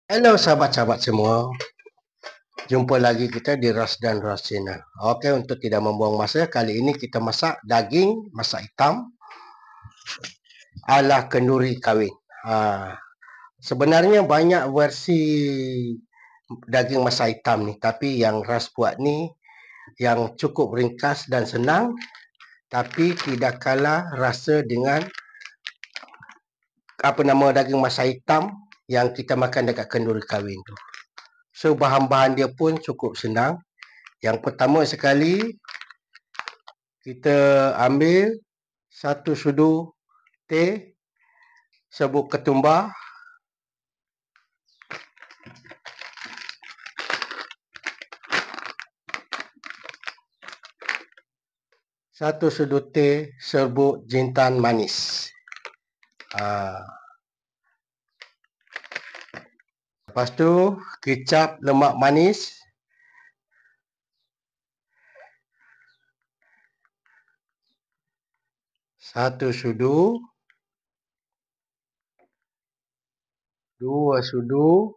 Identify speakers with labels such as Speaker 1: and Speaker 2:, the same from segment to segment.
Speaker 1: Hello sahabat-sahabat semua. Jumpa lagi kita di Rasdan Ras Channel. Okey, untuk tidak membuang masa, kali ini kita masak daging masak hitam ala kenduri kawin. Sebenarnya banyak versi daging masak hitam ni, tapi yang Ras buat ni yang cukup ringkas dan senang, tapi tidak kalah rasa dengan daging masak hitam yang kita makan dekat kenduri kawin tu. So bahan-bahan dia pun cukup senang. Yang pertama sekali, kita ambil 1 sudu teh serbuk ketumbar, 1 sudu teh serbuk jintan manis. Lepas tu kicap lemak manis, 1 sudu, 2 sudu,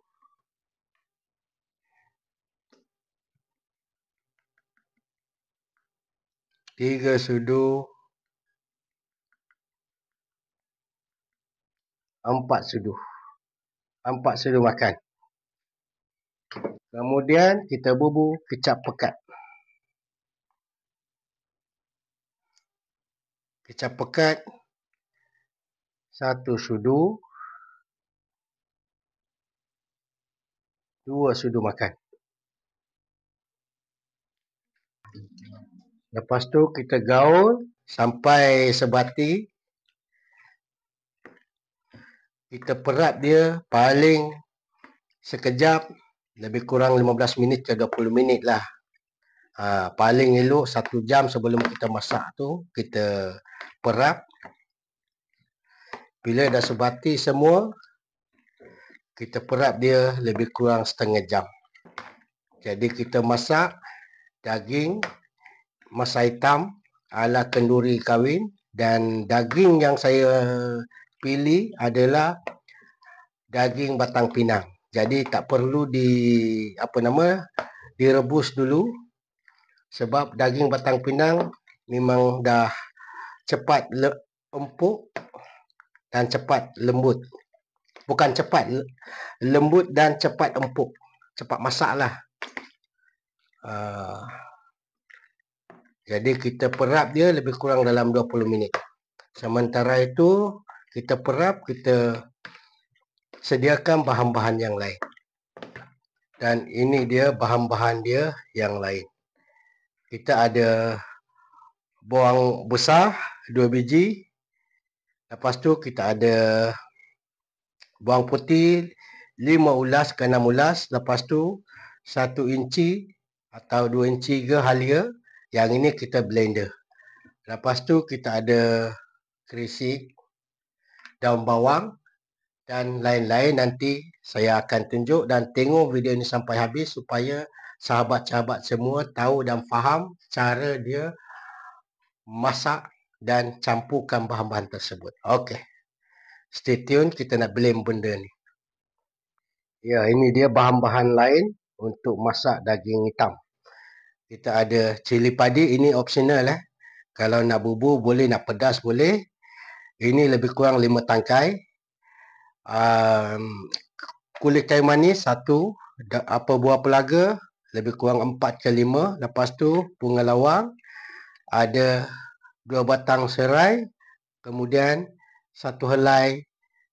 Speaker 1: 3 sudu, 4 sudu. 4 sudu makan. Kemudian kita bubur kicap pekat. Kicap pekat 1 sudu, 2 sudu makan. Lepas tu kita gaul sampai sebati. Kita perap dia paling sekejap, lebih kurang 15 minit ke 20 minit lah. Paling elok 1 jam sebelum kita masak tu, kita perap. Bila dah sebati semua, kita perap dia lebih kurang setengah jam. Jadi kita masak daging masak hitam ala kenduri kawin, dan daging yang saya pilih adalah daging batang pinang. Jadi tak perlu direbus dulu, sebab daging batang pinang memang dah cepat empuk dan cepat lembut. Bukan cepat lembut dan cepat empuk, cepat masak lah. Jadi kita perap dia lebih kurang dalam 20 minit. Sementara itu kita perap, kita sediakan bahan-bahan yang lain. Dan ini dia bahan-bahan dia yang lain. Kita ada bawang besar 2 biji. Lepas tu kita ada bawang putih 5 ulas ke 6 ulas. Lepas tu 1 inci atau 2 inci ke halia. Yang ini kita blender. Lepas tu kita ada kerisik, daun bawang dan lain-lain. Nanti saya akan tunjuk, dan tengok video ini sampai habis supaya sahabat-sahabat semua tahu dan faham cara dia masak dan campurkan bahan-bahan tersebut. Okey. Stay tune, kita nak blend benda ni. Ya, ini dia bahan-bahan lain untuk masak daging hitam. Kita ada cili padi, ini optional . Kalau nak bubur boleh, nak pedas boleh. Ini lebih kurang 5 tangkai. Kulit kayu manis 1, buah pelaga lebih kurang 4 ke 5. Lepas tu bunga lawang, ada 2 batang serai, kemudian 1 helai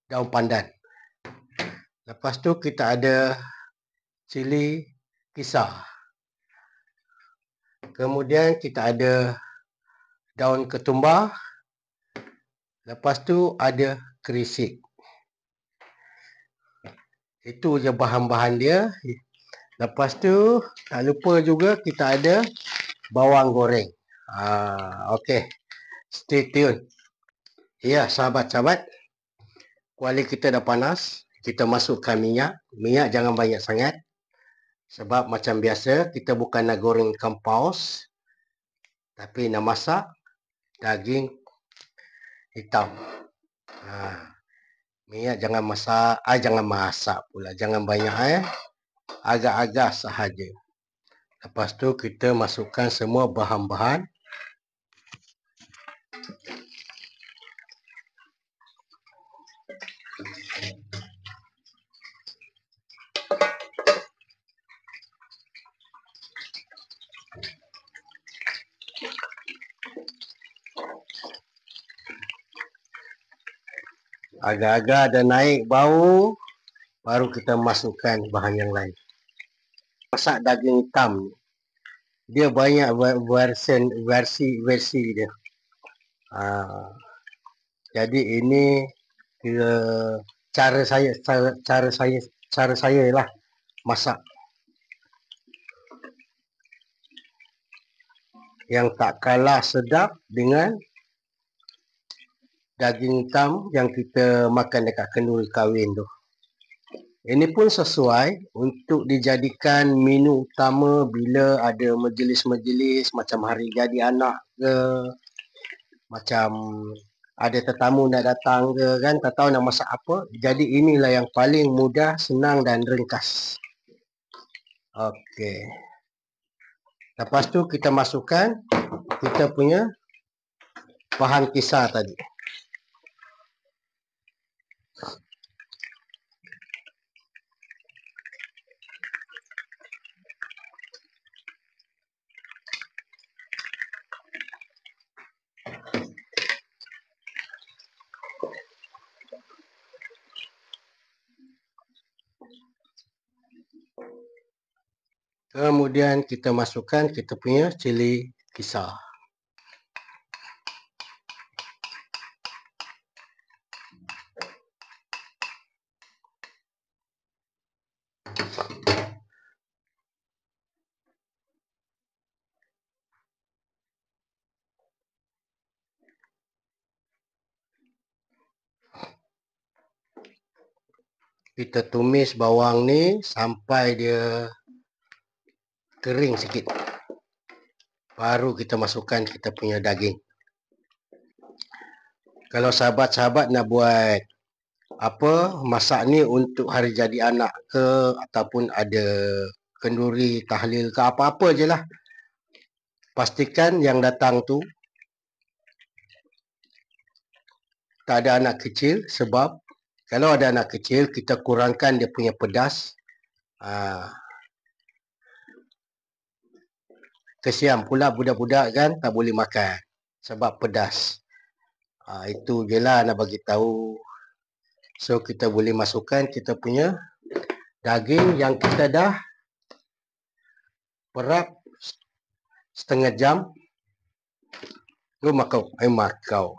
Speaker 1: daun pandan. Lepas tu kita ada cili kisar. Kemudian kita ada daun ketumbar. Lepas tu ada kerisik. Itu je bahan-bahan dia. Lepas tu tak lupa juga kita ada bawang goreng. Okey. Stay tune. Ya, sahabat-sahabat, kuali kita dah panas. Kita masukkan minyak. Minyak jangan banyak sangat, sebab macam biasa kita bukan nak goreng ikan paus, tapi nak masak daging hitam. Minyak jangan masak, jangan masak pula, jangan banyak agak-agak sahaja. Lepas tu kita masukkan semua bahan-bahan. Agak-agak ada naik bau, baru kita masukkan bahan yang lain. Masak daging hitam, dia banyak versi dia. Jadi ini cara saya lah masak, yang tak kalah sedap dengan daging hitam yang kita makan dekat kenduri kahwin tu. Ini pun sesuai untuk dijadikan menu utama bila ada majlis-majlis macam hari jadi anak ke, macam ada tetamu nak datang ke kan, tak tahu nak masak apa. Jadi inilah yang paling mudah, senang dan ringkas. Okey. Lepas tu kita masukkan kita punya bahan kisar tadi. Kemudian kita masukkan kita punya cili kisar. Kita tumis bawang ni sampai dia kering sikit. Baru kita masukkan kita punya daging. Kalau sahabat-sahabat nak buat masak ni untuk hari jadi anak ke, ataupun ada kenduri, tahlil ke, apa-apa je lah. Pastikan yang datang tu tak ada anak kecil, sebab kalau ada anak kecil, kita kurangkan dia punya pedas. Kesian pula budak-budak kan, tak boleh makan sebab pedas. Itu je lah nak bagi tahu. So kita boleh masukkan kita punya daging yang kita dah perap setengah jam. Makau.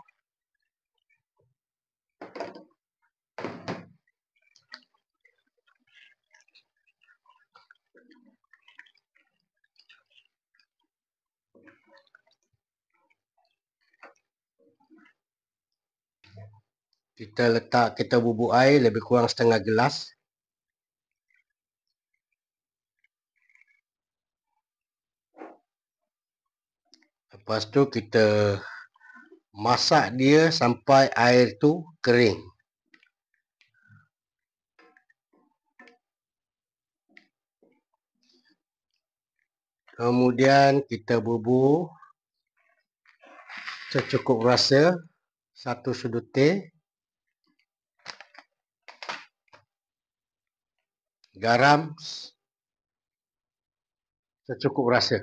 Speaker 1: Kita bubuk air lebih kurang setengah gelas. Lepas tu kita masak dia sampai air tu kering. Kemudian kita bubur secukup rasa 1 sudu teh. Garam secukup rasa.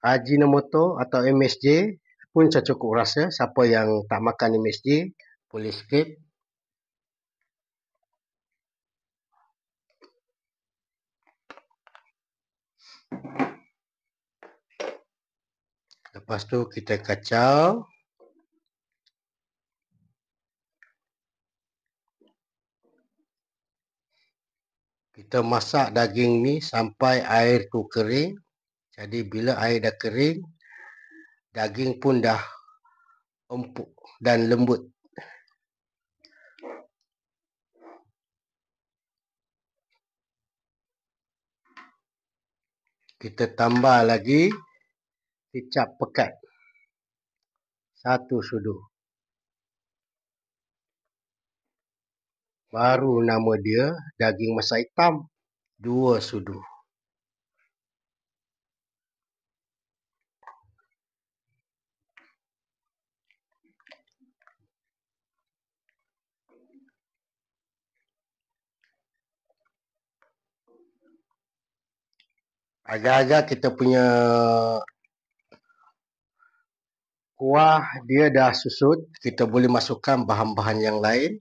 Speaker 1: Ajinomoto atau MSG pun secukup rasa. Siapa yang tak makan MSG boleh skip. Lepas tu kita kacau. Kita masak daging ni sampai air tu kering. Jadi bila air dah kering, daging pun dah empuk dan lembut. Kita tambah lagi kicap pekat 1 sudu. Baru nama dia daging masak hitam 2 sudu. Agak-agak kita punya kuah dia dah susut, kita boleh masukkan bahan-bahan yang lain.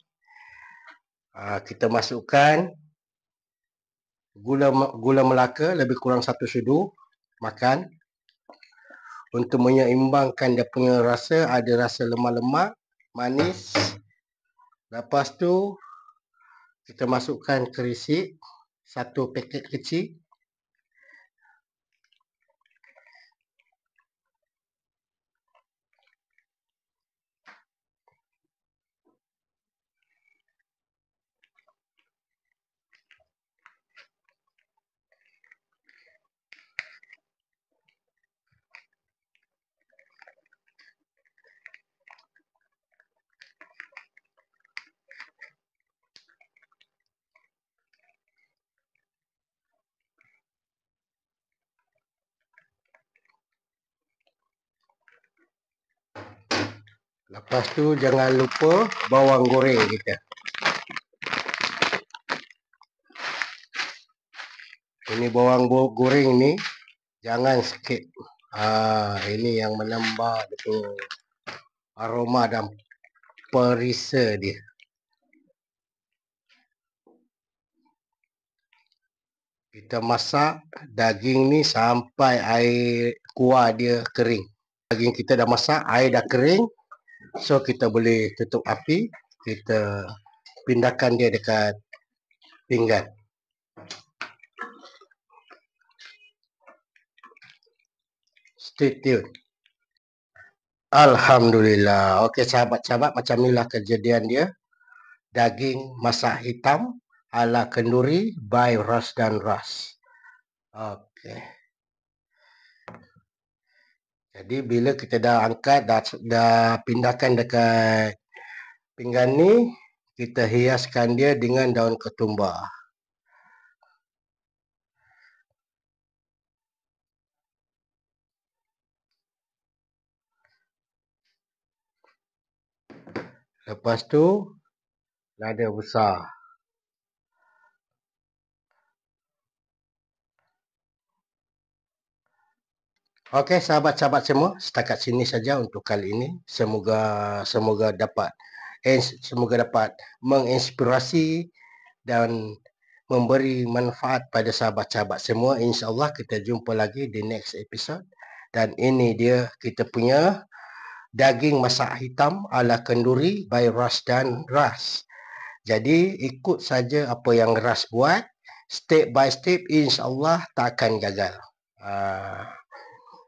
Speaker 1: Kita masukkan gula melaka lebih kurang 1 sudu makan untuk menyeimbangkan dia punya rasa, ada rasa lemak-lemak, manis. Lepas tu kita masukkan kerisik 1 paket kecil. Lepas tu jangan lupa bawang goreng kita. Ini bawang goreng ni jangan sikit. Ini yang menambah betul aroma dan perisa dia. Kita masak daging ni sampai air kuah dia kering. Daging kita dah masak, air dah kering. So kita boleh tutup api, kita pindahkan dia dekat pinggan. Stay tune. Alhamdulillah. Okey sahabat-sahabat, macam inilah kejadian dia. Daging masak hitam ala kenduri by Rasdan Ras. Okey. Jadi bila kita dah angkat, dah pindahkan dekat pinggan ni, kita hiaskan dia dengan daun ketumbar. Lepas tu lada besar. Okey sahabat-sahabat semua, setakat sini saja untuk kali ini. Semoga dapat menginspirasi dan memberi manfaat pada sahabat-sahabat semua. InsyaAllah kita jumpa lagi di next episode. Dan ini dia kita punya daging masak hitam ala kenduri by Rasdan Ras. Jadi ikut saja apa yang Ras buat, step by step, insyaAllah tak akan gagal.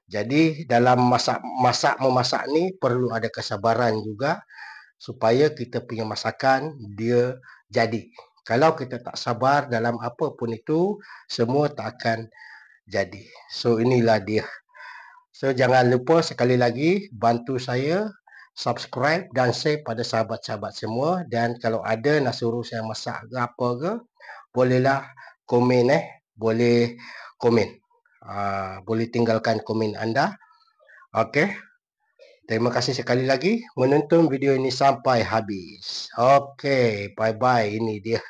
Speaker 1: Jadi dalam memasak ni perlu ada kesabaran juga supaya kita punya masakan dia jadi. Kalau kita tak sabar dalam apa pun itu, semua tak akan jadi. So inilah dia. So jangan lupa sekali lagi bantu saya subscribe dan share pada sahabat-sahabat semua. Dan kalau ada nak suruh saya masak ke apa ke, bolehlah komen boleh komen. Boleh tinggalkan komen anda. Okey. Terima kasih sekali lagi menonton video ini sampai habis. Okey, bye-bye. Ini dia.